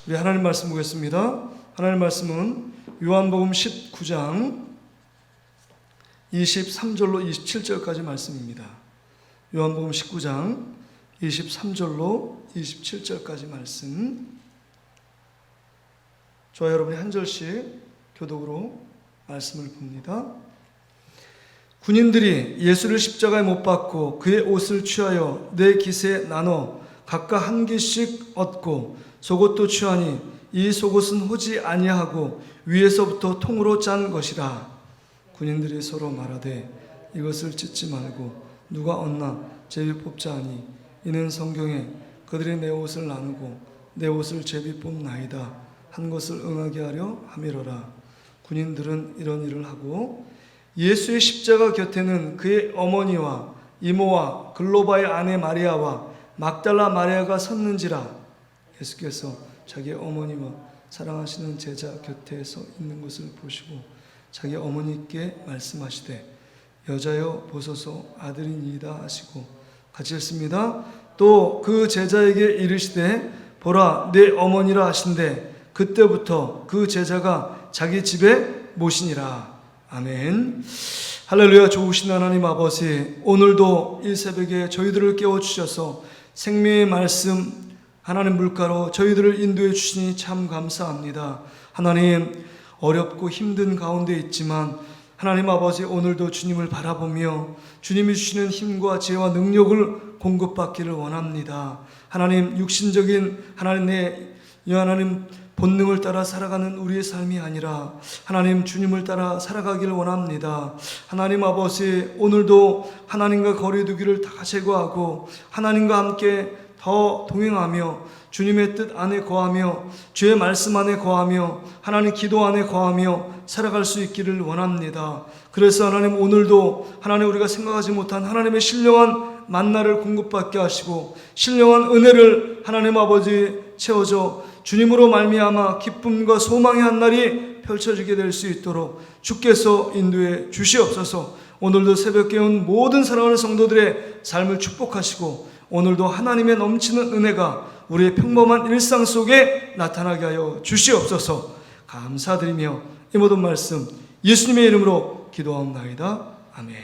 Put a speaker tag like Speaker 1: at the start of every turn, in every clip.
Speaker 1: 우리 하나님 말씀 보겠습니다. 하나님 말씀은 요한복음 19장 23절로 27절까지 말씀입니다. 요한복음 19장 23절로 27절까지 말씀. 저와 여러분이 한 절씩 교독으로 말씀을 봅니다. 군인들이 예수를 십자가에 못 박고 그의 옷을 취하여 네 깃에 나눠 각각 한 깃씩 얻고 속옷도 취하니 이 속옷은 호지 아니하고 위에서부터 통으로 짠 것이라. 군인들이 서로 말하되 이것을 찢지 말고 누가 얻나 제비 뽑자 하니 이는 성경에 그들이 내 옷을 나누고 내 옷을 제비 뽑나이다 한 것을 응하게 하려 함이로라. 군인들은 이런 일을 하고 예수의 십자가 곁에는 그의 어머니와 이모와 글로바의 아내 마리아와 막달라 마리아가 섰는지라. 예수께서 자기 어머니와 사랑하시는 제자 곁에 서 있는 것을 보시고 자기 어머니께 말씀하시되 여자여 보소서 아들이니이다 하시고 같이 읽습니다. 또 그 제자에게 이르시되 보라 내 어머니라 하신대 그때부터 그 제자가 자기 집에 모시니라. 아멘. 할렐루야. 좋으신 하나님 아버지, 오늘도 이 새벽에 저희들을 깨워주셔서 생명의 말씀 하나님 물가로 저희들을 인도해 주시니 참 감사합니다. 하나님, 어렵고 힘든 가운데 있지만 하나님 아버지, 오늘도 주님을 바라보며 주님이 주시는 힘과 지혜와 능력을 공급받기를 원합니다. 하나님, 육신적인 하나님 본능을 따라 살아가는 우리의 삶이 아니라 하나님 주님을 따라 살아가기를 원합니다. 하나님 아버지, 오늘도 하나님과 거리 두기를 다 제거하고 하나님과 함께 더 동행하며 주님의 뜻 안에 거하며 주의 말씀 안에 거하며 하나님 기도 안에 거하며 살아갈 수 있기를 원합니다. 그래서 하나님, 오늘도 하나님 우리가 생각하지 못한 하나님의 신령한 만나를 공급받게 하시고 신령한 은혜를 하나님 아버지 채워줘 주님으로 말미암아 기쁨과 소망의 한 날이 펼쳐지게 될 수 있도록 주께서 인도해 주시옵소서. 오늘도 새벽 깨운 모든 사랑하는 성도들의 삶을 축복하시고 오늘도 하나님의 넘치는 은혜가 우리의 평범한 일상 속에 나타나게 하여 주시옵소서. 감사드리며 이 모든 말씀 예수님의 이름으로 기도하옵나이다. 아멘.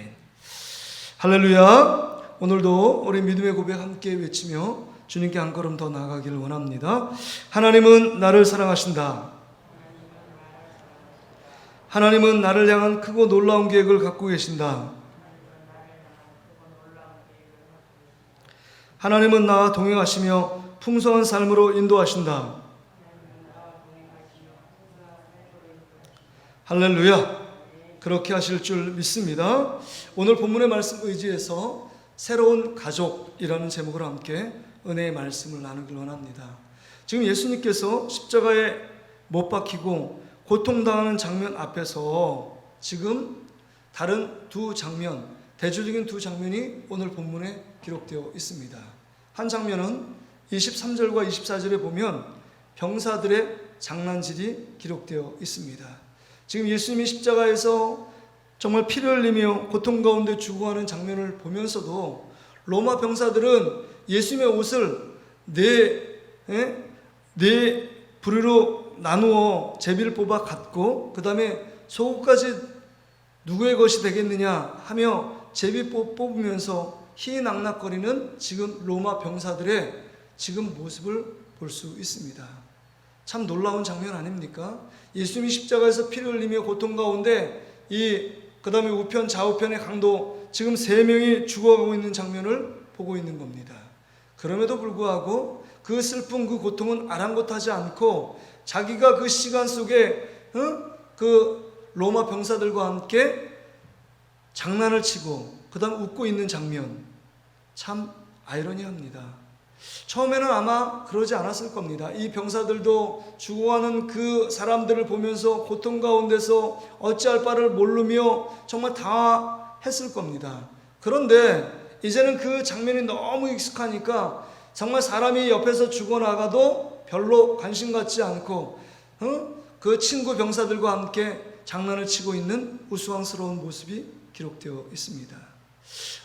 Speaker 1: 할렐루야. 오늘도 우리 믿음의 고백 함께 외치며 주님께 한 걸음 더 나아가기를 원합니다. 하나님은 나를 사랑하신다. 하나님은 나를 향한 크고 놀라운 계획을 갖고 계신다. 하나님은 나와 동행하시며 풍성한 삶으로 인도하신다. 할렐루야. 그렇게 하실 줄 믿습니다. 오늘 본문의 말씀 의지해서 새로운 가족이라는 제목으로 함께 은혜의 말씀을 나누길 원합니다. 지금 예수님께서 십자가에 못 박히고 고통당하는 장면 앞에서 지금 다른 두 장면, 대조적인 두 장면이 오늘 본문에 기록되어 있습니다. 한 장면은 23절과 24절에 보면 병사들의 장난질이 기록되어 있습니다. 지금 예수님이 십자가에서 정말 피를 흘리며 고통 가운데 죽어가는 장면을 보면서도 로마 병사들은 예수님의 옷을 네 부류로 나누어 제비를 뽑아 갖고 그 다음에 속옷까지 누구의 것이 되겠느냐 하며 제비 뽑으면서 희낙낙거리는 지금 로마 병사들의 지금 모습을 볼 수 있습니다. 참 놀라운 장면 아닙니까? 예수님이 십자가에서 피를 흘리며 고통 가운데 그 다음에 우편 좌우편의 강도 지금 3명이 죽어가고 있는 장면을 보고 있는 겁니다. 그럼에도 불구하고 그 슬픔 그 고통은 아랑곳하지 않고 자기가 그 시간 속에 그 로마 병사들과 함께 장난을 치고 그 다음 웃고 있는 장면, 참 아이러니합니다. 처음에는 아마 그러지 않았을 겁니다. 이 병사들도 죽어가는 그 사람들을 보면서 고통 가운데서 어찌할 바를 모르며 정말 당황했을 겁니다. 그런데 이제는 그 장면이 너무 익숙하니까 정말 사람이 옆에서 죽어나가도 별로 관심 갖지 않고 그 친구 병사들과 함께 장난을 치고 있는 우스꽝스러운 모습이 기록되어 있습니다.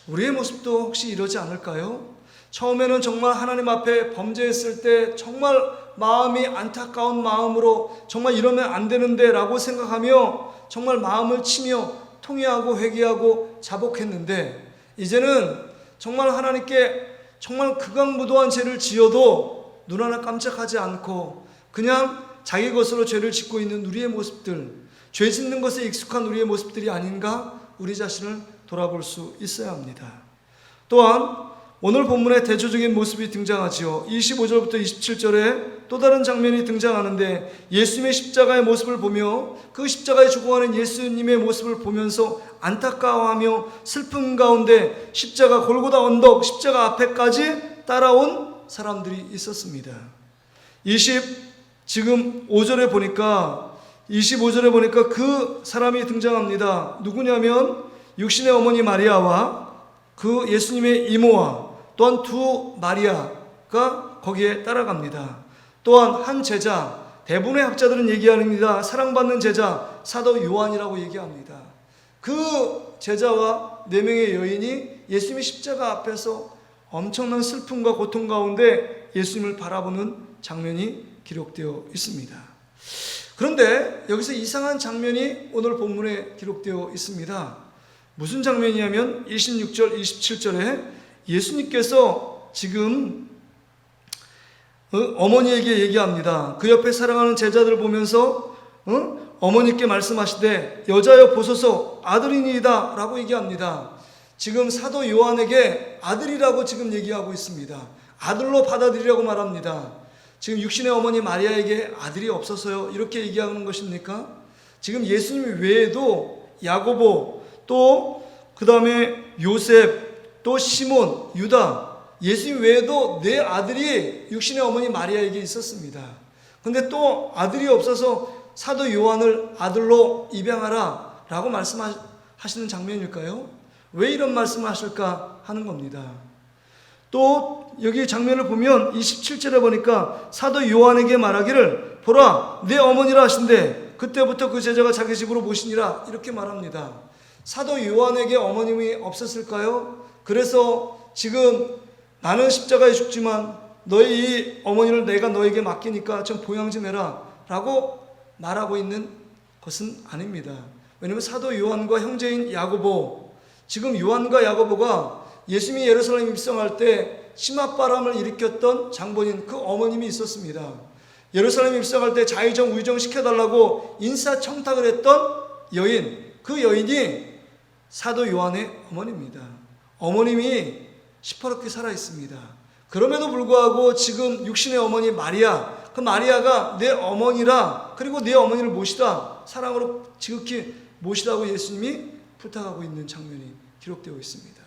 Speaker 1: 우리의 모습도 혹시 이러지 않을까요? 처음에는 정말 하나님 앞에 범죄했을 때 정말 마음이 안타까운 마음으로 정말 이러면 안 되는데 라고 생각하며 정말 마음을 치며 통회하고 회개하고 자복했는데, 이제는 정말 하나님께 정말 극악무도한 죄를 지어도 눈 하나 깜짝하지 않고 그냥 자기 것으로 죄를 짓고 있는 우리의 모습들, 죄 짓는 것에 익숙한 우리의 모습들이 아닌가 우리 자신을 돌아볼 수 있어야 합니다. 또한 오늘 본문에 대조적인 모습이 등장하지요. 25절부터 27절에 또 다른 장면이 등장하는데, 예수님의 십자가의 모습을 보며 그 십자가에 죽어가는 예수님의 모습을 보면서 안타까워하며 슬픈 가운데 십자가 골고다 언덕 십자가 앞에까지 따라온 사람들이 있었습니다. 지금 5절에 보니까 25절에 보니까 그 사람이 등장합니다. 누구냐면 육신의 어머니 마리아와 그 예수님의 이모와 또한 두 마리아가 거기에 따라갑니다. 또한 한 제자, 대부분의 학자들은 얘기합니다. 사랑받는 제자 사도 요한이라고 얘기합니다. 그 제자와 4명의 여인이 예수님의 십자가 앞에서 엄청난 슬픔과 고통 가운데 예수님을 바라보는 장면이 기록되어 있습니다. 그런데 여기서 이상한 장면이 오늘 본문에 기록되어 있습니다. 무슨 장면이냐면 26절, 27절에 예수님께서 지금 어머니에게 얘기합니다. 그 옆에 사랑하는 제자들 보면서 어머니께 말씀하시되 여자여 보소서 아들이니이다 라고 얘기합니다. 지금 사도 요한에게 아들이라고 지금 얘기하고 있습니다. 아들로 받아들이라고 말합니다. 지금 육신의 어머니 마리아에게 아들이 없어서요 이렇게 얘기하는 것입니까? 지금 예수님 외에도 야고보, 또 그 다음에 요셉, 또 시몬, 유다, 예수님 외에도 4 아들이 육신의 어머니 마리아에게 있었습니다. 그런데 또 아들이 없어서 사도 요한을 아들로 입양하라 라고 말씀하시는 장면일까요? 왜 이런 말씀을 하실까 하는 겁니다. 또 여기 장면을 보면 27절에 보니까 사도 요한에게 말하기를 보라 내 어머니라 하신대 그때부터 그 제자가 자기 집으로 모시니라 이렇게 말합니다. 사도 요한에게 어머님이 없었을까요? 그래서 지금 나는 십자가에 죽지만 너의 이 어머니를 내가 너에게 맡기니까 좀 보양 좀 해라 라고 말하고 있는 것은 아닙니다. 왜냐하면 사도 요한과 형제인 야고보, 지금 요한과 야고보가 예수님이 예루살렘 입성할 때 치맛바람을 일으켰던 장본인 그 어머님이 있었습니다. 예루살렘 입성할 때 자의정 우의정 시켜달라고 인사청탁을 했던 여인, 그 여인이 사도 요한의 어머니입니다. 어머님이 시퍼렇게 살아있습니다. 그럼에도 불구하고 지금 육신의 어머니 마리아, 그 마리아가 내 어머니라, 그리고 내 어머니를 모시다, 사랑으로 지극히 모시라고 예수님이 부탁하고 있는 장면이 기록되어 있습니다.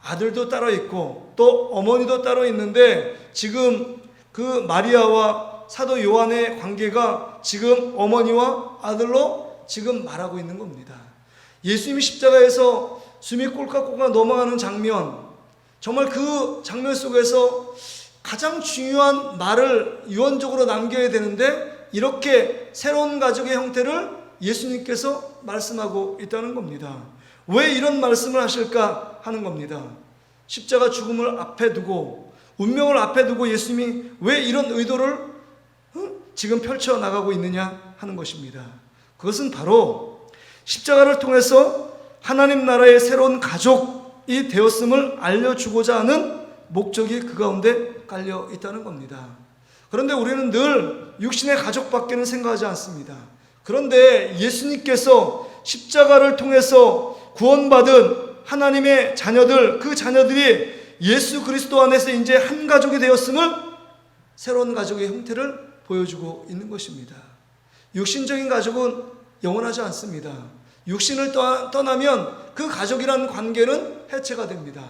Speaker 1: 아들도 따로 있고 또 어머니도 따로 있는데 지금 그 마리아와 사도 요한의 관계가 지금 어머니와 아들로 지금 말하고 있는 겁니다. 예수님이 십자가에서 숨이 꼴깍꼴깍 넘어가는 장면, 정말 그 장면 속에서 가장 중요한 말을 유언적으로 남겨야 되는데 이렇게 새로운 가족의 형태를 예수님께서 말씀하고 있다는 겁니다. 왜 이런 말씀을 하실까 하는 겁니다. 십자가 죽음을 앞에 두고 운명을 앞에 두고 예수님이 왜 이런 의도를 지금 펼쳐나가고 있느냐 하는 것입니다. 그것은 바로 십자가를 통해서 하나님 나라의 새로운 가족이 되었음을 알려주고자 하는 목적이 그 가운데 깔려 있다는 겁니다. 그런데 우리는 늘 육신의 가족밖에는 생각하지 않습니다. 그런데 예수님께서 십자가를 통해서 구원받은 하나님의 자녀들, 그 자녀들이 예수 그리스도 안에서 이제 한 가족이 되었음을 새로운 가족의 형태를 보여주고 있는 것입니다. 육신적인 가족은 영원하지 않습니다. 육신을 떠나면 그 가족이라는 관계는 해체가 됩니다.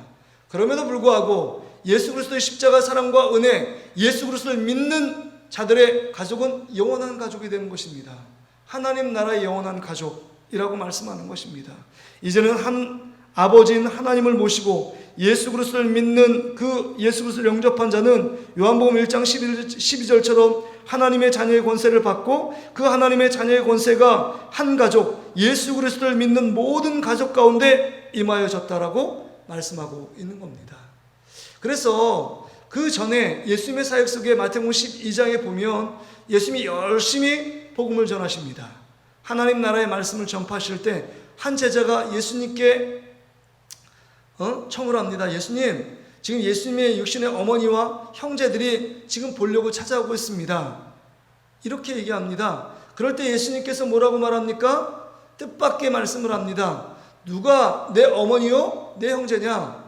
Speaker 1: 그럼에도 불구하고 예수 그리스도의 십자가 사랑과 은혜, 예수 그리스도를 믿는 자들의 가족은 영원한 가족이 되는 것입니다. 하나님 나라의 영원한 가족이라고 말씀하는 것입니다. 이제는 한 아버지인 하나님을 모시고 예수 그리스도를 믿는 그 예수 그리스도를 영접한 자는 요한복음 1장 12절처럼 하나님의 자녀의 권세를 받고 그 하나님의 자녀의 권세가 한 가족, 예수 그리스도를 믿는 모든 가족 가운데 임하여졌다라고 말씀하고 있는 겁니다. 그래서 그 전에 예수님의 사역 속에 마태복음 12장에 보면 예수님이 열심히 복음을 전하십니다. 하나님 나라의 말씀을 전파하실 때 한 제자가 예수님께 청을 합니다. 예수님, 지금 예수님의 육신의 어머니와 형제들이 지금 보려고 찾아오고 있습니다. 이렇게 얘기합니다. 그럴 때 예수님께서 뭐라고 말합니까? 뜻밖의 말씀을 합니다. 누가 내 어머니요? 내 형제냐?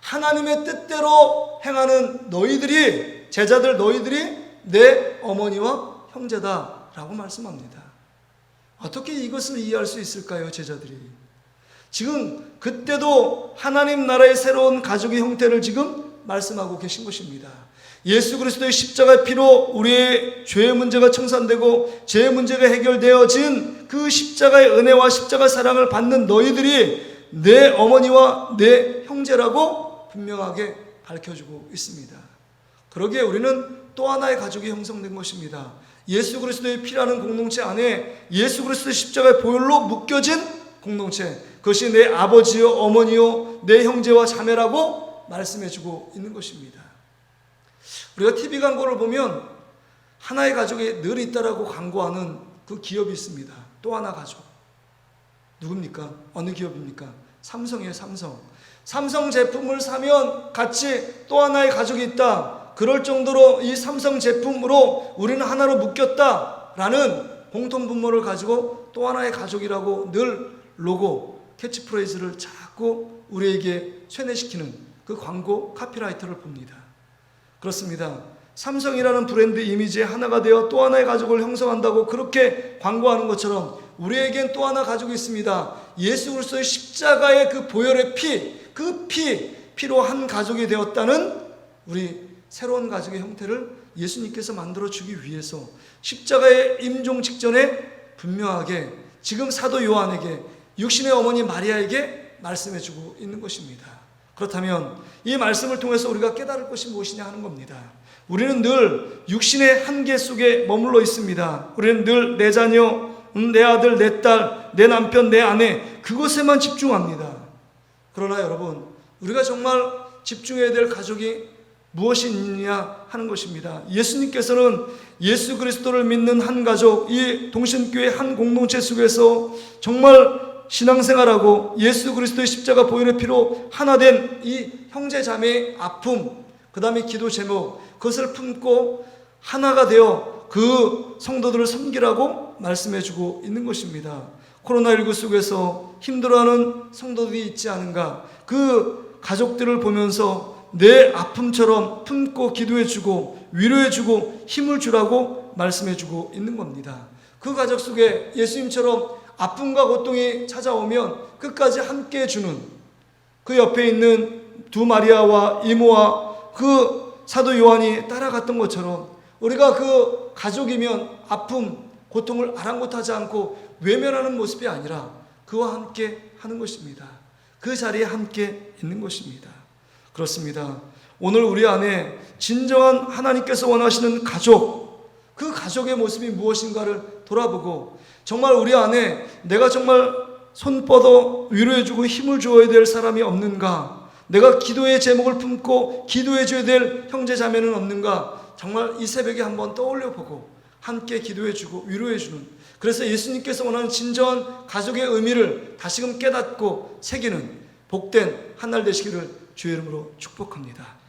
Speaker 1: 하나님의 뜻대로 행하는 너희들이, 제자들 너희들이 내 어머니와 형제다라고 말씀합니다. 어떻게 이것을 이해할 수 있을까요, 제자들이? 지금 그때도 하나님 나라의 새로운 가족의 형태를 지금 말씀하고 계신 것입니다. 예수 그리스도의 십자가의 피로 우리의 죄의 문제가 청산되고 죄의 문제가 해결되어진 그 십자가의 은혜와 십자가 사랑을 받는 너희들이 내 어머니와 내 형제라고 분명하게 밝혀주고 있습니다. 그러기에 우리는 또 하나의 가족이 형성된 것입니다. 예수 그리스도의 피라는 공동체 안에 예수 그리스도의 십자가의 보혈로 묶여진 공동체, 그것이 내 아버지요 어머니요 내 형제와 자매라고 말씀해주고 있는 것입니다. 우리가 TV 광고를 보면 하나의 가족이 늘 있다라고 광고하는 그 기업이 있습니다. 또 하나 가족. 누굽니까? 어느 기업입니까? 삼성이에요. 삼성 제품을 사면 같이 또 하나의 가족이 있다. 그럴 정도로 이 삼성 제품으로 우리는 하나로 묶였다라는 공통분모를 가지고 또 하나의 가족이라고 늘 로고, 캐치프레이즈를 자꾸 우리에게 쇠뇌시키는 그 광고 카피라이터를 봅니다. 그렇습니다. 삼성이라는 브랜드 이미지의 하나가 되어 또 하나의 가족을 형성한다고 그렇게 광고하는 것처럼 우리에겐 또 하나 가족이 있습니다. 예수 그리스도의 십자가의 그 보혈의 피, 그 피로 한 가족이 되었다는 우리 새로운 가족의 형태를 예수님께서 만들어주기 위해서 십자가의 임종 직전에 분명하게 지금 사도 요한에게 육신의 어머니 마리아에게 말씀해주고 있는 것입니다. 그렇다면 이 말씀을 통해서 우리가 깨달을 것이 무엇이냐 하는 겁니다. 우리는 늘 육신의 한계 속에 머물러 있습니다. 우리는 늘 내 자녀, 내 아들, 내 딸, 내 남편, 내 아내 그것에만 집중합니다. 그러나 여러분, 우리가 정말 집중해야 될 가족이 무엇이 있느냐 하는 것입니다. 예수님께서는 예수 그리스도를 믿는 한 가족, 이 동신교회 한 공동체 속에서 정말 신앙생활하고 예수 그리스도의 십자가 보혈의 피로 하나 된 이 형제 자매의 아픔, 그 다음에 기도 제목, 그것을 품고 하나가 되어 그 성도들을 섬기라고 말씀해주고 있는 것입니다. 코로나19 속에서 힘들어하는 성도들이 있지 않은가, 그 가족들을 보면서 내 아픔처럼 품고 기도해주고 위로해주고 힘을 주라고 말씀해주고 있는 겁니다. 그 가족 속에 예수님처럼 아픔과 고통이 찾아오면 끝까지 함께 해주는 그 옆에 있는 두 마리아와 이모와 그 사도 요한이 따라갔던 것처럼 우리가 그 가족이면 아픔, 고통을 아랑곳하지 않고 외면하는 모습이 아니라 그와 함께 하는 것입니다. 그 자리에 함께 있는 것입니다. 그렇습니다. 오늘 우리 안에 진정한 하나님께서 원하시는 가족, 그 가족의 모습이 무엇인가를 돌아보고 정말 우리 안에 내가 정말 손 뻗어 위로해주고 힘을 주어야 될 사람이 없는가, 내가 기도의 제목을 품고 기도해줘야 될 형제 자매는 없는가, 정말 이 새벽에 한번 떠올려보고 함께 기도해주고 위로해주는, 그래서 예수님께서 원하는 진정한 가족의 의미를 다시금 깨닫고 새기는 복된 한 날 되시기를 주의 이름으로 축복합니다.